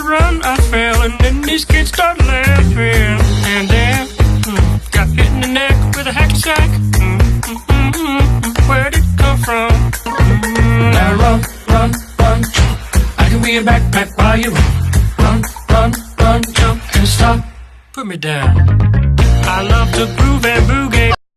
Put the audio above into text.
run, I fell, and then these kids start laughing. And then got hit in the neck with a hacky sack. Where did it come from? Now run, run, run. I can be a backpack while you run, run, run, jump and stop. Put me down. I love to groove and boogie.